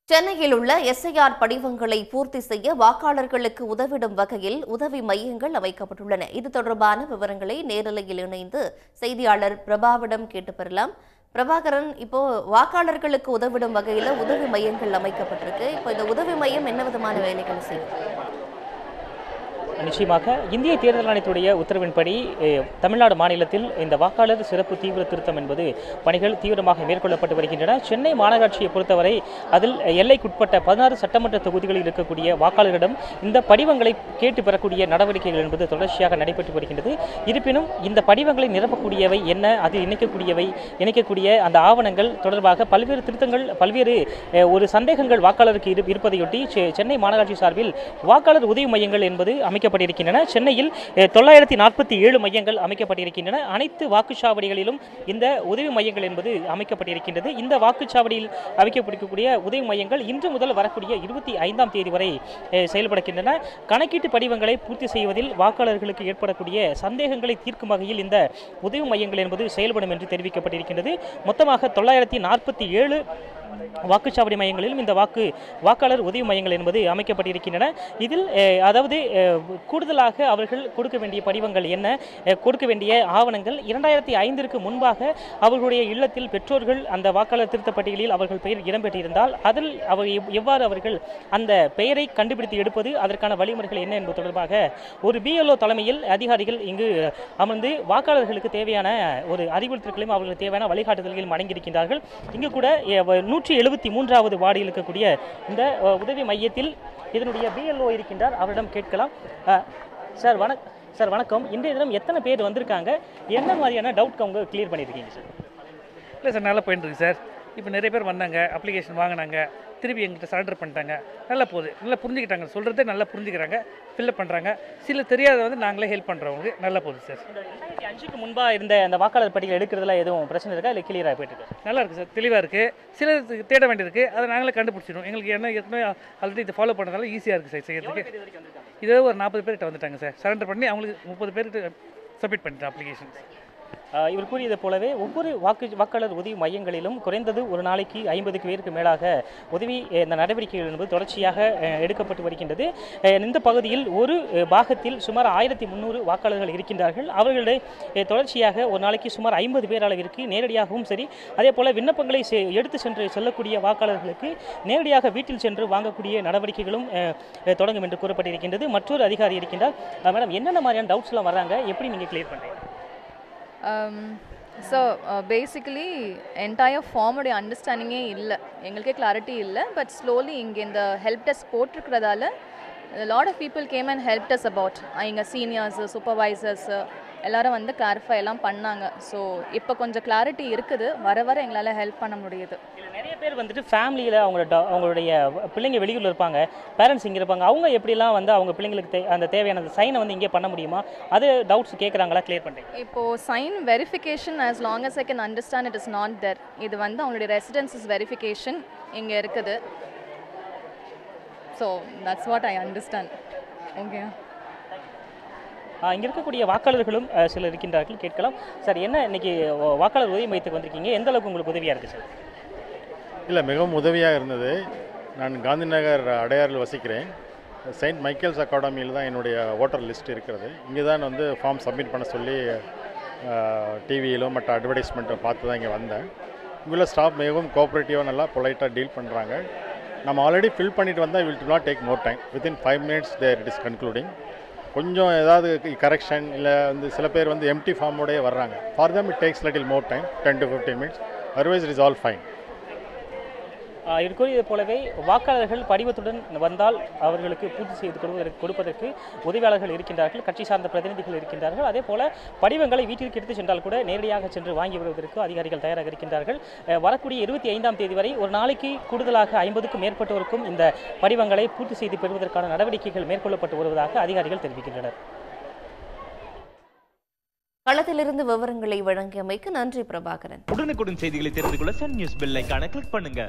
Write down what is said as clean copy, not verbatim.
சென்னையில் உள்ள எஸ்ஐஆர் படிவங்களை பூர்த்தி செய்ய வாக்காளர்களுக்கு உதவிடும் வகையில் உதவி மையங்கள் அமைக்கப்பட்டுள்ளன. இது தொடர்பான விவரங்களை நேரலையில் இணைந்து செய்தியாளர் பிரபாவிடம் கேட்டு பெறலாம். பிரபாகரன், இப்போ வாக்காளர்களுக்கு உதவிடும் வகையில் உதவி மையங்கள் அமைக்கப்பட்டிருக்கு. இப்போ இந்த உதவி மையம் என்ன விதமான வேலைகள் செய்யும்? நிச்சயமாக இந்திய தேர்தல் ஆணையத்துடைய உத்தரவின்படி தமிழ்நாடு மாநிலத்தில் இந்த வாக்காளர் சிறப்பு தீவிர திருத்தம் என்பது பணிகள் தீவிரமாக மேற்கொள்ளப்பட்டு வருகின்றன. சென்னை மாநகராட்சியை பொறுத்தவரை அதில் எல்லைக்குட்பட்ட 16 சட்டமன்ற தொகுதிகளில் இருக்கக்கூடிய வாக்காளர்களிடம் இந்த படிவங்களை கேட்டு பெறக்கூடிய நடவடிக்கைகள் என்பது தொடர்ச்சியாக நடைபெற்று வருகின்றது. இருப்பினும் இந்த படிவங்களை நிரப்பக்கூடியவை என்ன, அதில் இணைக்கக்கூடிய அந்த ஆவணங்கள் தொடர்பாக பல்வேறு திருத்தங்கள், பல்வேறு ஒரு சந்தேகங்கள் வாக்காளருக்கு இருப்பதையொட்டி சென்னை மாநகராட்சி சார்பில் வாக்காளர் உதவி மையங்கள் என்பது அமைக்கப்பட்டிருக்கின்றன. சென்னையில் 947 மையங்கள் அமைக்கப்பட்டிருக்கின்றன. அனைத்து வாக்குச்சாவடிகளிலும் இந்த உதவி மையங்கள் என்பது அமைக்கப்பட்டிருக்கின்றது. இந்த வாக்குச்சாவடியில் அமைக்கப்பட்டிருக்கக்கூடிய உதவி மையங்கள் இன்று முதல் வரக்கூடிய 25ஆம் தேதி வரை செயல்படுகின்றன. கணக்கீட்டு படிவங்களை பூர்த்தி செய்வதில் வாக்காளர்களுக்கு ஏற்படக்கூடிய சந்தேகங்களை தீர்க்கும் வகையில் இந்த உதவி மையங்கள் என்பது செயல்படும் என்று தெரிவிக்கப்பட்டிருக்கின்றது. மொத்தமாக 947 வாக்குச்சாவடி மையங்களிலும் இந்த வாக்காளர் உதவி மையங்கள் என்பது அமைக்கப்பட்டிருக்கின்றன. இதில் அதாவது கூடுதலாக அவர்கள் கொடுக்க வேண்டிய படிவங்கள் என்ன, கொடுக்க வேண்டிய ஆவணங்கள் 2005 முன்பாக அவர்களுடைய இல்லத்தில் பெற்றோர்கள் அந்த வாக்காளர் திருத்தப் பட்டியலில் அவர்கள் பெயர் இடம்பெற்றிருந்தால் அதில் எவ்வாறு அவர்கள் அந்த பெயரை கண்டுபிடித்து எடுப்பது, அதற்கான வழிமுறைகள் என்ன என்பது தொடர்பாக ஒரு BLO தலைமையில் அதிகாரிகள் இங்கு அமர்ந்து வாக்காளர்களுக்கு தேவையான ஒரு அறிவுறுத்தல்களையும் அவர்களுக்கு தேவையான வழிகாட்டுதல்களையும் வழங்கியிருக்கின்றார்கள். இங்கு கூட 173வது வார்டில் இருக்கக்கூடிய இந்த உதவி மையத்தில் இதனுடைய BLO இருக்கின்றார். அவரிடம் கேட்கலாம். சார் வணக்கம். இன்றைய தினம் எத்தனை பேர் வந்திருக்காங்க, என்ன மாதிரியான டவுட் அவங்க கிளியர் பண்ணியிருக்கீங்க சார்? இல்லை சார், நல்லா போயிட்டு இருக்கு சார். இப்போ நிறைய பேர் வந்தாங்க, அப்ளிகேஷன் வாங்கினாங்க, திருப்பி எங்கிட்ட சரண்டர் பண்ணிட்டாங்க. நல்லா போகுது, நல்லா புரிஞ்சுக்கிட்டாங்க, சொல்கிறதே நல்லா புரிஞ்சுக்கிறாங்க, ஃபில்லப் பண்ணுறாங்க. சில தெரியாத வந்து நாங்களே ஹெல்ப் பண்ணுறவங்க. நல்லா போகுது சார். 2005 முன்பாக இருந்த அந்த வாக்காளர் பட்டியல் எடுக்கிறதுல எதுவும் பிரச்சனை இருக்கா, இல்லை கிளியராக போயிட்டு இருக்கு? நல்லா இருக்குது சார், தெளிவாக இருக்குது. சில தேட வேண்டியிருக்கு, அதை நாங்களே கண்டுபிடிச்சிடும். எங்களுக்கு ஏற்கனவே ஆல்ரெடி இதை ஃபாலோ பண்ணுறதால ஈஸியாக இருக்குது சார் செய்யறதுக்கு. இதே ஒரு 40 பேர்கிட்ட வந்துட்டாங்க சார். சரண்டர் பண்ணி அவங்களுக்கு 30 பேருக்கு சப்மிட் பண்ணிட்டேன் அப்ளிகேஷன். இவர் கூறியது போலவே ஒவ்வொரு வாக்காளர் உதவி மையங்களிலும் குறைந்தது ஒரு நாளைக்கு 50 பேருக்கு மேலாக இந்த நடவடிக்கைகள் என்பது தொடர்ச்சியாக எடுக்கப்பட்டு வருகின்றது. இந்த பகுதியில் ஒரு பாகத்தில் சுமார் 1300 வாக்காளர்கள் இருக்கின்றார்கள். அவர்களிடையே தொடர்ச்சியாக ஒரு நாளைக்கு சுமார் 50 பேர் அளவிற்கு நேரடியாகவும் சரி, அதே போல விண்ணப்பங்களை எடுத்து செல்லக்கூடிய வாக்காளர்களுக்கு நேரடியாக வீட்டில் சென்று வாங்கக்கூடிய நடவடிக்கைகளும் தொடங்கும் என்று கூறப்பட்டிருக்கின்றது. மற்றொரு அதிகாரி இருக்கின்றார். மேடம், என்னென்ன மாதிரியான டவுட்ஸ்லாம் வர்றாங்க, எப்படி நீங்கள் கிளியர் பண்ணுறீங்க? So basically entire form உடைய அண்டர்ஸ்டாண்டிங்கே இல்லை, எங்களுக்கே கிளாரிட்டி இல்லை. பட் ஸ்லோலி இங்கே இந்த ஹெல்ப் டெஸ்க் போட்டிருக்கிறதால lot of people came and help desk about இங்கே சீனியர்ஸு, சூப்பர்வைசர்ஸு எல்லாரும் வந்து கிளாரிஃபை எல்லாம் பண்ணாங்க. ஸோ இப்போ கொஞ்சம் கிளாரிட்டி இருக்குது, வர எங்களால் ஹெல்ப் பண்ண முடியுது. நிறைய பேர் வந்துட்டு ஃபேமிலியில் அவங்களுடைய பிள்ளைங்க வெளியூரில் இருப்பாங்க, பேரண்ட்ஸ் இங்கே இருப்பாங்க. அவங்க எப்படிலாம் வந்து அவங்க பிள்ளைங்களுக்கு அந்த தேவையான சைனை வந்து இங்கே பண்ண முடியுமா, அது டவுட்ஸ் கேட்குறாங்களா, கிளியர் பண்ணுறீங்க? இப்போது sign verification as long as I can understand it is not there. இது வந்து அவங்களுடைய ரெசிடென்சஸ் வெரிஃபிகேஷன் இங்கே இருக்குது. So that's what I understand. Okay, இங்கே இருக்கக்கூடிய வாக்காளர்களும் சிலர் இருக்கின்றார்கள், கேட்கலாம். சார், என்ன இன்னைக்கு வாக்காளர் உதவி மையத்துக்கு வந்திருக்கீங்க, எந்த அளவுக்கு உங்களுக்கு உதவியாக இருக்குது சார்? இல்லை, மிகவும் உதவியாக இருந்தது. நான் காந்தி நகர் அடையாறில் வசிக்கிறேன். செயின்ட் மைக்கேல்ஸ் அகாடமியில் தான் என்னுடைய ஓட்டர் லிஸ்ட் இருக்கிறது. இங்கே தான் வந்து ஃபார்ம் சப்மிட் பண்ண சொல்லி டிவியிலும் மற்ற அட்வர்டைஸ்மெண்ட்டை பார்த்து தான் இங்கே வந்தேன். இங்குள்ள ஸ்டாஃப் மிகவும் கோஆப்ரேட்டிவாக நல்லா பொலைட்டாக டீல் பண்ணுறாங்க. நம்ம ஆல்ரெடி ஃபில் பண்ணிட்டு வந்தால் will do not take more time. Within 5 minutes there it is concluding. கொஞ்சம் ஏதாவது கரெக்ஷன் இல்லை வந்து சில பேர் வந்து எம்டி ஃபார்மோடய வர்றாங்க. For them it takes little more time, 10 to 15 minutes. Otherwise it is all fine. இது கூறியது போலவே வாக்காளர்கள் படிவத்துடன் வந்தால் அவர்களுக்கு பூர்த்தி செய்து கொடுப்பதற்கு உதவியாளர்கள் இருக்கின்றார்கள், கட்சி சார்ந்த பிரதிநிதிகள் இருக்கின்றார்கள். அதே போல படிவங்களை வீட்டிற்கு எடுத்து சென்றால் கூட நேரடியாக சென்று வாங்கி வருவதற்கு அதிகாரிகள் தயாராக இருக்கின்றார்கள். வரக்கூடிய 25ஆம் தேதி வரை ஒரு நாளைக்கு கூடுதலாக 50க்கும் மேற்பட்டோருக்கும் இந்த படிவங்களை பூர்த்தி செய்து பெறுவதற்கான நடவடிக்கைகள் மேற்கொள்ளப்பட்டு வருவதாக அதிகாரிகள் தெரிவிக்கின்றனர். களத்திலிருந்து விவரங்களை வழங்கியமைக்கு நன்றி பிரபாகரன். உடனுக்குடன் செய்திகளை தெரிந்து கொள்ள சன் நியூஸ் பெல் ஐகானை கிளிக் பண்ணுங்க.